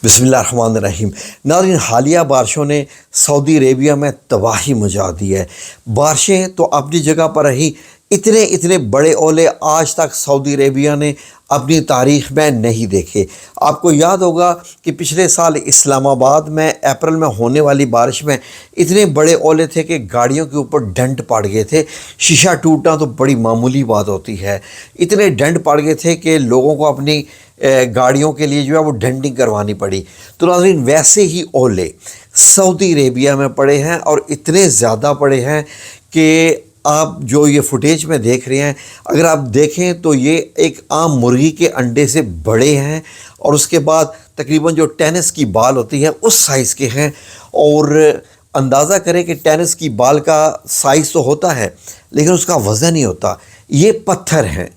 बिस्मिल्लाहिर्रहमानिर्रहीम। नाज़रीन, हालिया बारिशों ने सऊदी अरेबिया में तबाही मचा दी है। बारिशें तो अपनी जगह पर रही, इतने इतने बड़े ओले आज तक सऊदी अरेबिया ने अपनी तारीख़ में नहीं देखे। आपको याद होगा कि पिछले साल इस्लामाबाद में अप्रैल में होने वाली बारिश में इतने बड़े ओले थे कि गाड़ियों के ऊपर डंट पड़ गए थे। शीशा टूटना तो बड़ी मामूली बात होती है, इतने डंट पड़ गए थे कि लोगों को अपनी गाड़ियों के लिए जो है वो डेंटिंग करवानी पड़ी। तो नाज़रीन, वैसे ही ओले सऊदी अरेबिया में पड़े हैं और इतने ज़्यादा पड़े हैं कि आप जो ये फुटेज में देख रहे हैं, अगर आप देखें तो ये एक आम मुर्गी के अंडे से बड़े हैं और उसके बाद तकरीबन जो टेनिस की बाल होती है उस साइज़ के हैं। और अंदाज़ा करें कि टेनिस की बाल का साइज़ तो होता है लेकिन उसका वज़न नहीं होता। ये पत्थर हैं,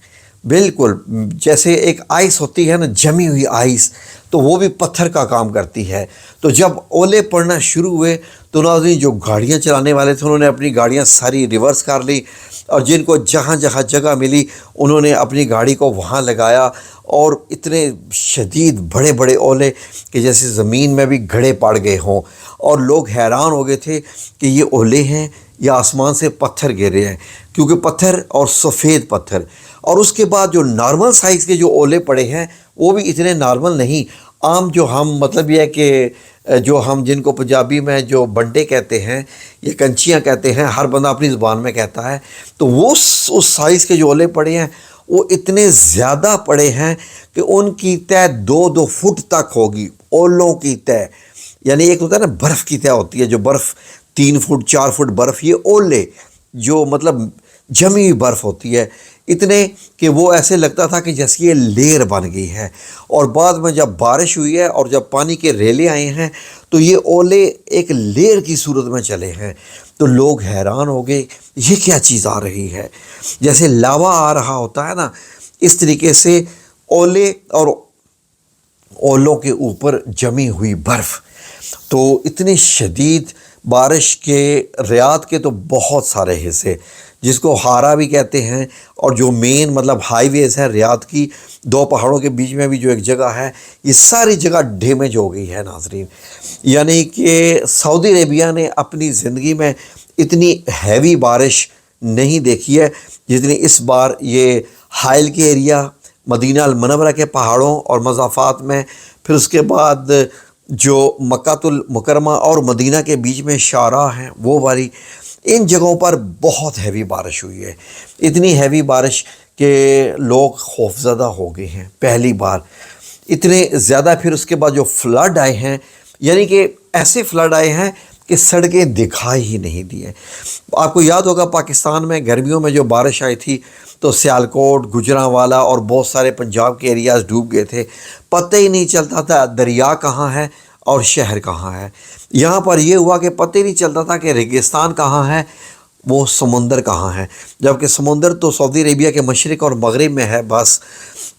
बिल्कुल जैसे एक आइस होती है ना, जमी हुई आइस, तो वो भी पत्थर का काम करती है। तो जब ओले पड़ना शुरू हुए तो नाज़रीन, जो गाड़ियाँ चलाने वाले थे उन्होंने अपनी गाड़ियाँ सारी रिवर्स कर ली और जिनको जहाँ जहाँ जगह मिली उन्होंने अपनी गाड़ी को वहाँ लगाया। और इतने शदीद बड़े बड़े ओले कि जैसे ज़मीन में भी घड़े पड़ गए हों, और लोग हैरान हो गए थे कि ये ओले हैं या आसमान से पत्थर गिरे हैं, क्योंकि पत्थर और सफ़ेद पत्थर। और उसके बाद जो नॉर्मल साइज़ के जो ओले पड़े हैं वो भी इतने नॉर्मल नहीं, आम जो हम मतलब ये है कि जो हम जिनको पंजाबी में जो बंडे कहते हैं या कंचियाँ कहते हैं, हर बंदा अपनी ज़ुबान में कहता है, तो वो उस साइज़ के जो ओले पड़े हैं वो इतने ज़्यादा पड़े हैं कि उनकी तय 2-2 फुट तक होगी। ओलों की तय, यानी एक होता है ना बर्फ़ की तय होती है, जो बर्फ़ 3 फुट 4 फुट बर्फ़, ये ओले जो मतलब जमी हुई बर्फ़ होती है, इतने कि वो ऐसे लगता था कि जैसे ये लेयर बन गई है। और बाद में जब बारिश हुई है और जब पानी के रेले आए हैं तो ये ओले एक लेयर की सूरत में चले हैं। तो लोग हैरान हो गए, ये क्या चीज़ आ रही है, जैसे लावा आ रहा होता है ना, इस तरीके से ओले और ओलों के ऊपर जमी हुई बर्फ़। तो इतनी शदीद बारिश के रियाद के तो बहुत सारे हिस्से जिसको हारा भी कहते हैं, और जो मेन मतलब हाईवेज़ है रियाद की, 2 पहाड़ों के बीच में भी जो एक जगह है, ये सारी जगह डैमेज हो गई है नाज़रीन। यानी कि सऊदी अरेबिया ने अपनी ज़िंदगी में इतनी हैवी बारिश नहीं देखी है जितनी इस बार ये हाइल के एरिया, मदीना अल मुनव्वरा के पहाड़ों और मज़ाफ़ात में, फिर उसके बाद जो मक्कातुल मुकरमा और मदीना के बीच में शारा हैं वो वाली, इन जगहों पर बहुत हैवी बारिश हुई है। इतनी हैवी बारिश कि लोग खौफज़दा हो गए हैं पहली बार, इतने ज़्यादा। फिर उसके बाद जो फ्लड आए हैं, यानी कि ऐसे फ्लड आए हैं कि सड़कें दिखाई ही नहीं दी हैं। आपको याद होगा पाकिस्तान में गर्मियों में जो बारिश आई थी तो सियालकोट, गुजरांवाला और बहुत सारे पंजाब के एरियाज़ डूब गए थे, पता ही नहीं चलता था दरिया कहाँ है और शहर कहाँ है। यहाँ पर यह हुआ कि पता ही नहीं चलता था कि रेगिस्तान कहाँ है, वो समुंदर कहाँ है, जबकि समुंदर तो सऊदी अरेबिया के मशरक़ और मगरिब में है बस,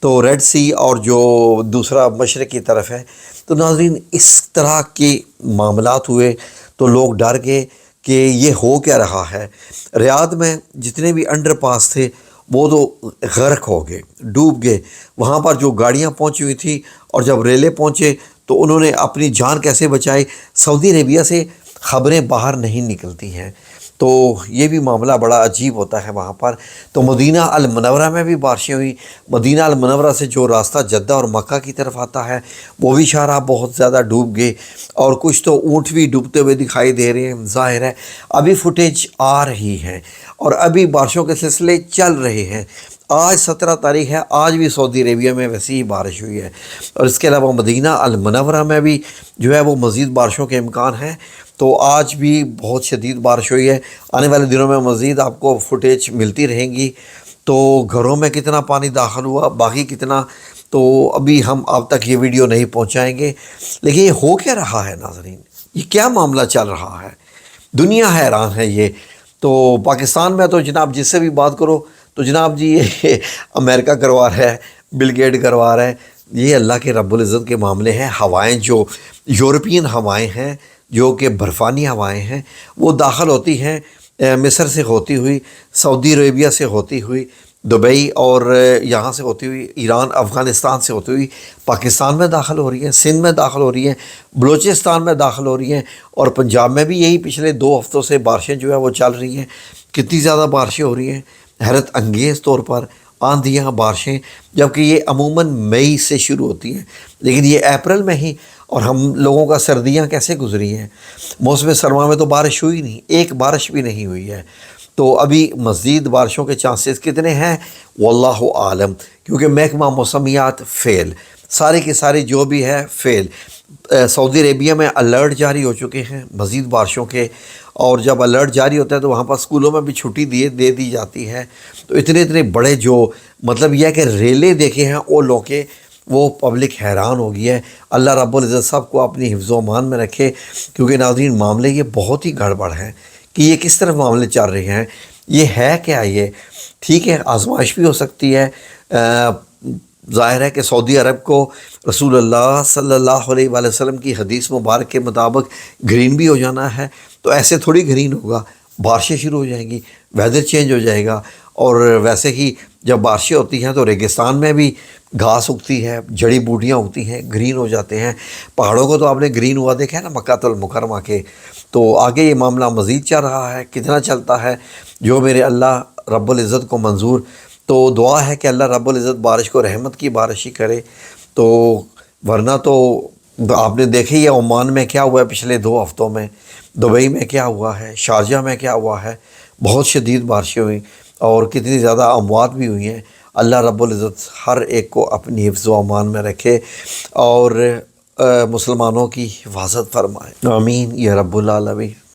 तो रेड सी और जो दूसरा मशरक़ की तरफ है। तो नाज़रीन, इस तरह के मामलात हुए तो लोग डर गए कि ये हो क्या रहा है। रियाद में जितने भी अंडर पास थे वो तो गर्क हो गए, डूब गए। वहाँ पर जो गाड़ियाँ पहुँची हुई थी और जब रेले पहुँचे तो उन्होंने अपनी जान कैसे बचाई। सऊदी अरेबिया से ख़बरें बाहर नहीं निकलती हैं, तो ये भी मामला बड़ा अजीब होता है वहाँ पर। तो मदीना अल मुनव्वरा में भी बारिशें हुई। मदीना अल मुनव्वरा से जो रास्ता जद्दा और मक्का की तरफ आता है वो भी शारा बहुत ज़्यादा डूब गए, और कुछ तो ऊँट भी डूबते हुए दिखाई दे रहे हैं। ज़ाहिर है अभी फुटेज आ रही है और अभी बारिशों के सिलसिले चल रहे हैं। आज 17 तारीख है, आज भी सऊदी अरेबिया में वैसी ही बारिश हुई है, और इसके अलावा मदीना अल मुनव्वरा में भी जो है वो मज़ीद बारिशों के इम्कान हैं। तो आज भी बहुत शदीद बारिश हुई है। आने वाले दिनों में मज़ीद आपको फुटेज मिलती रहेंगी। तो घरों में कितना पानी दाखिल हुआ, बाकी कितना, तो अभी हम आप तक ये वीडियो नहीं पहुंचाएंगे। लेकिन ये हो क्या रहा है नाज़रीन, ये क्या मामला चल रहा है, दुनिया हैरान है। ये तो पाकिस्तान में तो जनाब जिससे भी बात करो तो जनाब जी ये अमेरिका करवा रहा है, बिल गेट करवा रहा है, ये अल्लाह के रब्बुल इज़्ज़त के मामले हैं। हवाएं जो यूरोपियन हवाएं हैं, जो कि बर्फ़ानी हवाएं हैं, वो दाखिल होती हैं मिस्र से होती हुई, सऊदी अरेबिया से होती हुई, دبئی اور یہاں سے ہوتی ہوئی ایران افغانستان سے ہوتی ہوئی پاکستان میں داخل ہو رہی ہیں، سندھ میں داخل ہو رہی ہیں، بلوچستان میں داخل ہو رہی ہیں، اور پنجاب میں بھی یہی پچھلے 2 ہفتوں سے بارشیں جو ہے وہ چل رہی ہیں۔ کتنی زیادہ بارشیں ہو رہی ہیں، حیرت انگیز طور پر آندھیاں، بارشیں، جبکہ یہ عموماً مئی سے شروع ہوتی ہیں، لیکن یہ اپریل میں ہی، اور ہم لوگوں کا سردیاں کیسے گزری ہیں۔ موسم سرما میں تو بارش ہوئی نہیں، ایک بارش بھی نہیں ہوئی ہے، تو ابھی مزید بارشوں کے چانسز کتنے ہیں واللہ عالم، کیونکہ محکمہ موسمیات فیل، سارے کے سارے جو بھی ہے فیل۔ سعودی عربیہ میں الرٹ جاری ہو چکے ہیں مزید بارشوں کے، اور جب الرٹ جاری ہوتا ہے تو وہاں پر اسکولوں میں بھی چھٹی دے دی جاتی ہے۔ تو اتنے اتنے بڑے جو مطلب یہ ہے کہ ریلے دیکھے ہیں اولوں کے، وہ پبلک حیران ہو گئی ہے۔ اللہ رب العزت سب کو اپنی حفظ و امان میں رکھے، کیونکہ ناظرین معاملے یہ بہت ہی گڑبڑ ہیں کہ یہ کس طرح معاملے چل رہے ہیں۔ یہ ہے کیا؟ یہ ٹھیک ہے، آزمائش بھی ہو سکتی ہے۔ ظاہر ہے کہ سعودی عرب کو رسول اللہ صلی اللہ علیہ وآلہ وسلم کی حدیث مبارک کے مطابق گرین بھی ہو جانا ہے، تو ایسے تھوڑی گرین ہوگا، بارشیں شروع ہو جائیں گی، ویدر چینج ہو جائے گا۔ اور ویسے ہی جب بارشیں ہوتی ہیں تو ریگستان میں بھی گھاس اگتی ہے، جڑی بوٹیاں اگتی ہیں، گرین ہو جاتے ہیں۔ پہاڑوں کو تو آپ نے گرین ہوا دیکھا ہے نا مکہ المکرمہ کے۔ تو آگے یہ معاملہ مزید چل رہا ہے، کتنا چلتا ہے جو میرے اللہ رب العزت کو منظور۔ تو دعا ہے کہ اللہ رب العزت بارش کو رحمت کی بارش ہی کرے، تو ورنہ تو آپ نے دیکھے ہی ہے عمان میں کیا ہوا ہے پچھلے 2 ہفتوں میں، دبئی میں کیا ہوا ہے، شارجہ میں کیا ہوا ہے، بہت شدید بارشیں ہوئیں اور کتنی زیادہ اموات بھی ہوئی ہیں۔ اللہ رب العزت ہر ایک کو اپنی حفظ و امان میں رکھے اور مسلمانوں کی حفاظت فرمائے، آمین یا رب العالمین۔